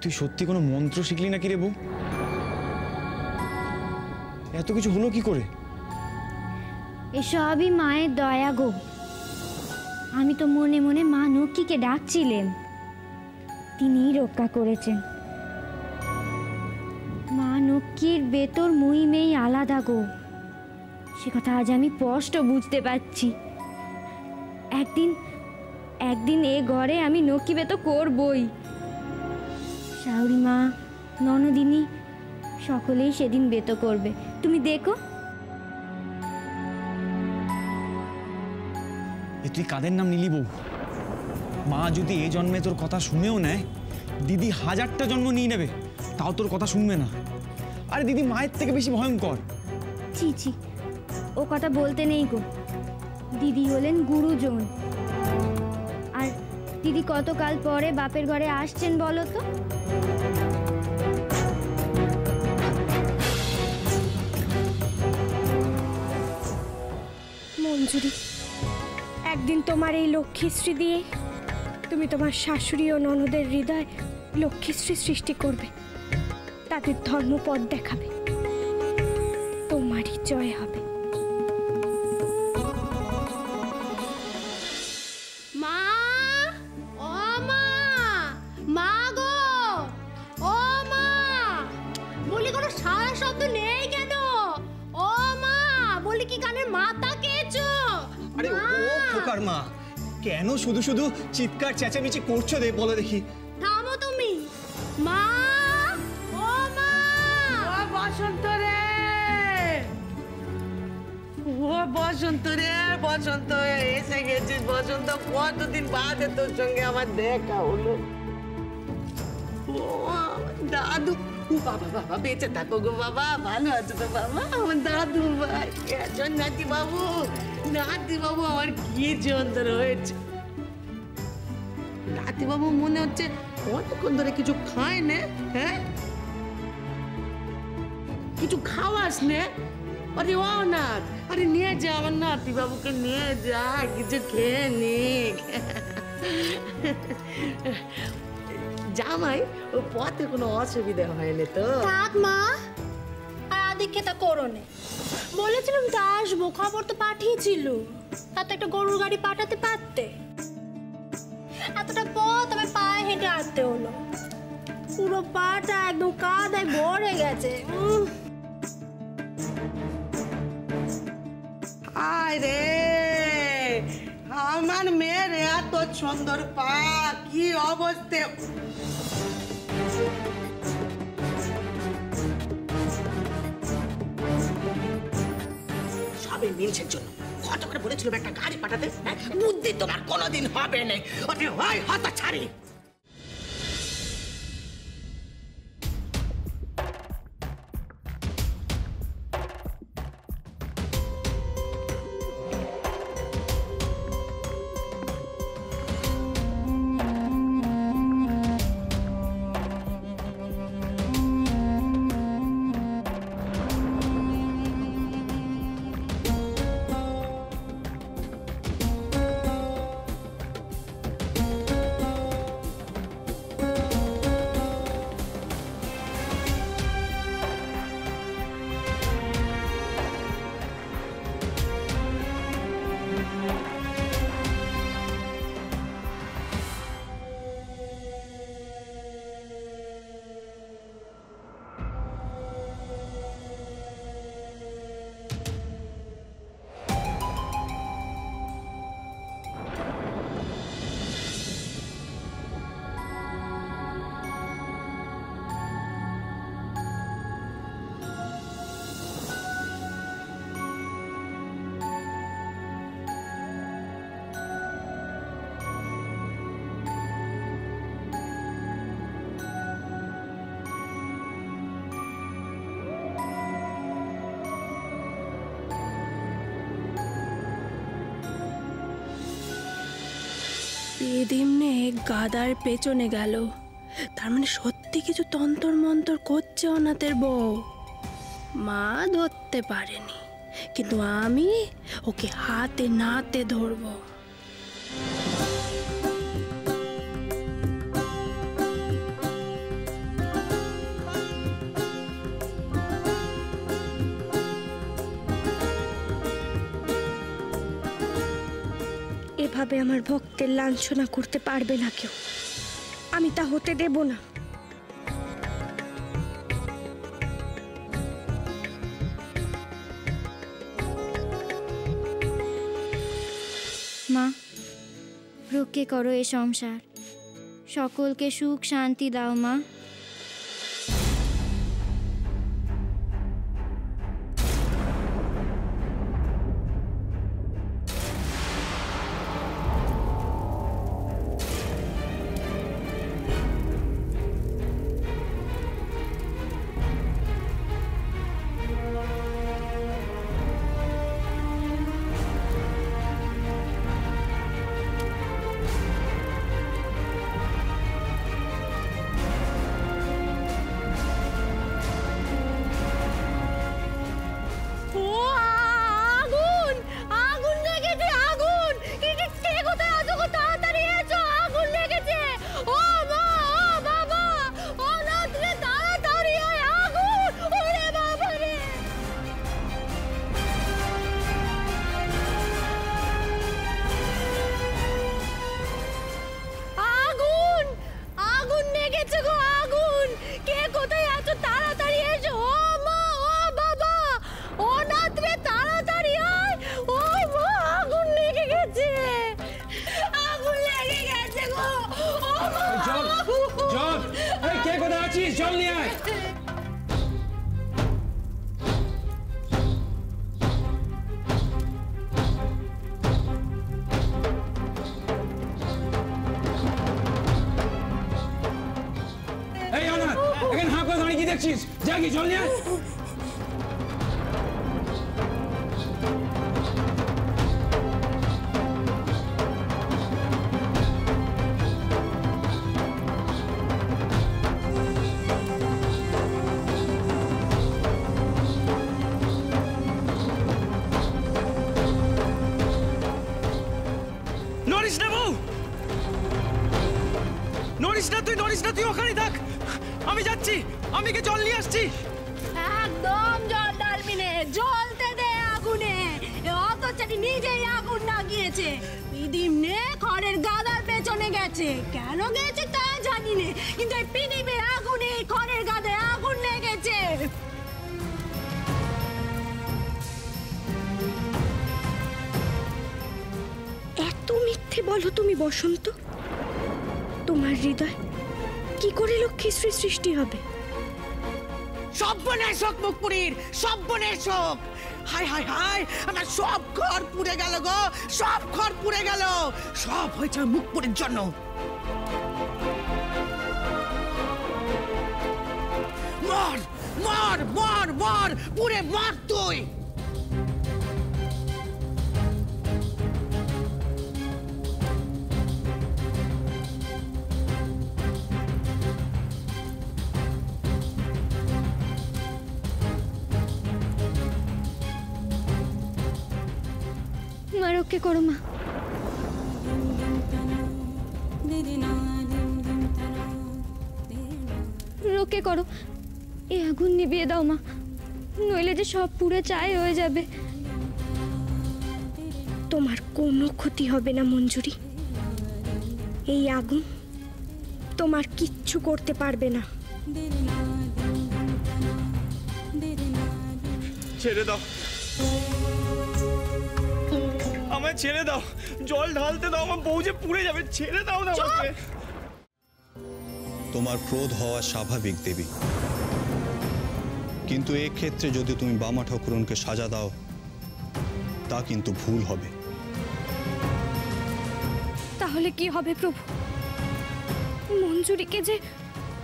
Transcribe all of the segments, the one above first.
তুই সত্যি কোনো মন্ত্র শিখলি নাকি রে বউ? এত কিছু হলো কি করে? এসবই মায়ের দয়া গো। আমি তো মনে মনে মা লক্ষ্মীকে ডাকছিলেন, তিনিই রক্ষা করেছেন। মা লক্ষ্মীর বেতর মহিমেই আলাদা গো, সে কথা আজ আমি স্পষ্ট বুঝতে পারছি। একদিন এ ঘরে আমি লক্ষ্মী বেতর করবই। শাশুড়ি মা, ননদিনী সকলেই সেদিন বেত করবে, তুমি দেখো। তুই কাদের নাম নিলি বউ? মা যদি এই জন্মে তোর কথা শুনেও নেয়, দিদি 1000টা জন্ম নিয়ে নেবে, তাও তোর কথা শুনবে না। আরে দিদি মায়ের থেকে বেশি ভয়ঙ্কর। ছি ছি, ও কথা বলতে নেই গো। দিদি হলেন গুরুজন। আর দিদি কতকাল পরে বাপের ঘরে আসছেন বলো তো? মঞ্জুরি, একদিন তোমার এই লক্ষ্মীশ্রী দিয়ে তুমি তোমার শাশুড়ি ও ননদের হৃদয় লক্ষ্মীশ্রী সৃষ্টি করবে, তাদের ধর্মপদ দেখাবে, তোমারই জয় হবে। মা, ও মা, মা গো, ও মা, বলি কোনো সারা শব্দ নেই কেন? ও মা, বলি কি কানের মাথা কেছো? আরে ও খোকার মা, কেন শুধু শুধু চিৎকার চেঁচামেচি করছো রে, বলো দেখি। থামো তুমি। মা, ও মা, ও বসন্ত রে, ও বসন্ত রে, বসন্ত এসে গেছিস বসন্ত। কতদিন বাদে তোর সঙ্গে আমার দেখা হলো। ও দাদু, বাবা বাবা বেঁচে থাকো গো বাবা, ভালো আছো তো বাবা? আমার দাদু ভাই, নাতি বাবু, নাতি বাবু আমার কি যন্ত্র হয়েছে। নাতি বাবু মনে হচ্ছে অনেকক্ষণ ধরে কিছু খায় না। হ্যাঁ, কিছু খাওয়াস নে? আরে ও না, আরে নিয়ে যা আমার নাতি বাবুকে, নিয়ে যা, কিছু খেয়ে নিক। জামাই, ও পথে কোনো অসুবিধা হয়নি তো? থাক মা, আর আদিক্ষেতা করো নে। বলেছিলাম তো আসবো, খবর তো পাঠিয়েছিল, তাতে একটা গরুর গাড়ি পাঠাতে পারতে। এতটা পথ আমি পায়ে হেঁটে আসতে হলো, পুরো পাটা একদম কাদায় ভরে গেছে। আরে আমার মেয়ের এত সুন্দর পা, কি অবস্থা! সবে মিলছের জন্য কত করে বলেছিল একটা গাড়ি পাঠাতে। বুদ্ধি তোমার কোনোদিন হবে না, ওটা হয় হাতা ছাড়ি। দিমনে গাদার পেছনে গেল, তার মানে সত্যি কিছু তন্তর মন্তর করছে অনাথের বউ। মা ধরতে পারেনি, কিন্তু আমি ওকে হাতে নাতে ধরবো। এভাবে আমার ভক্তের লাঞ্ছনা করতে পারবে না কেউ। আমি তা হতে দেব না। মা, রক্ষে করো এ সংসার, সকলকে সুখ শান্তি দাও মা। জাগি জল নিয়ে নড়িস না বউ, নড়িস না তুই ওখানেই থাক। আমি যাচ্ছি, আমি কি জল নিয়ে আসছি। একদম জল ডালবি নে, জ্বলতে দে আগুনে। অত চাটি নিজেই আগুন লাগিয়েছে। পিদিম নে খড়ের গাদার পেছনে গেছে, কেন গেছে তা জানি নে, কিন্তু এই পিদিমের আগুনে খড়ের গাদায় আগুন লেগেছে। এত মিথ্যে বলো তুমি বসন্ত? তোমার হৃদয় কি করে লক্ষ্মীশ্রী সৃষ্টি হবে? সব্বনের শোক মুখপুরীর, সব্বনের শোক। হায় হায় হায়, আমার সব ঘর পুড়ে গেল গো, সব ঘর পুড়ে গেল। সব হয়েছে মুখপুরীর জন্য। মর মর মর মর, পুড়ে মর তুই। মা, রক্ষে করো মা। রক্ষে করো, এই আগুন নিভিয়ে দাও মা, নইলে যে সব পুড়ে ছাই হয়ে যাবে। তোমার কোনো ক্ষতি হবে না মঞ্জুরি। এই আগুন তোমার কিচ্ছু করতে পারবে না। ছেড়ে দাও, আমায় ছেড়ে দাও, জল ঢালতে দাও, আমার বউ যে পুড়ে যাবে। ছেড়ে দাও না আমাকে। তোমার ক্রোধ হওয়া স্বাভাবিক দেবী, কিন্তু এই ক্ষেত্রে যদি তুমি বামা ঠাকুরনকে সাজা দাও তা কিন্তু ভুল হবে। তাহলে কি হবে প্রভু? মঞ্জুরিকে যে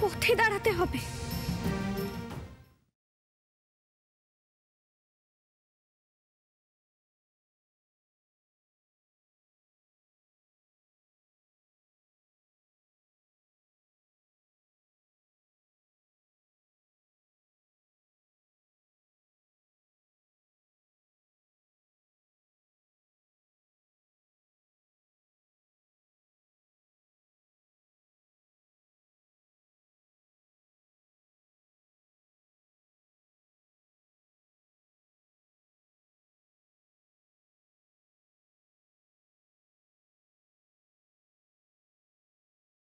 পথে দাঁড়াতে হবে।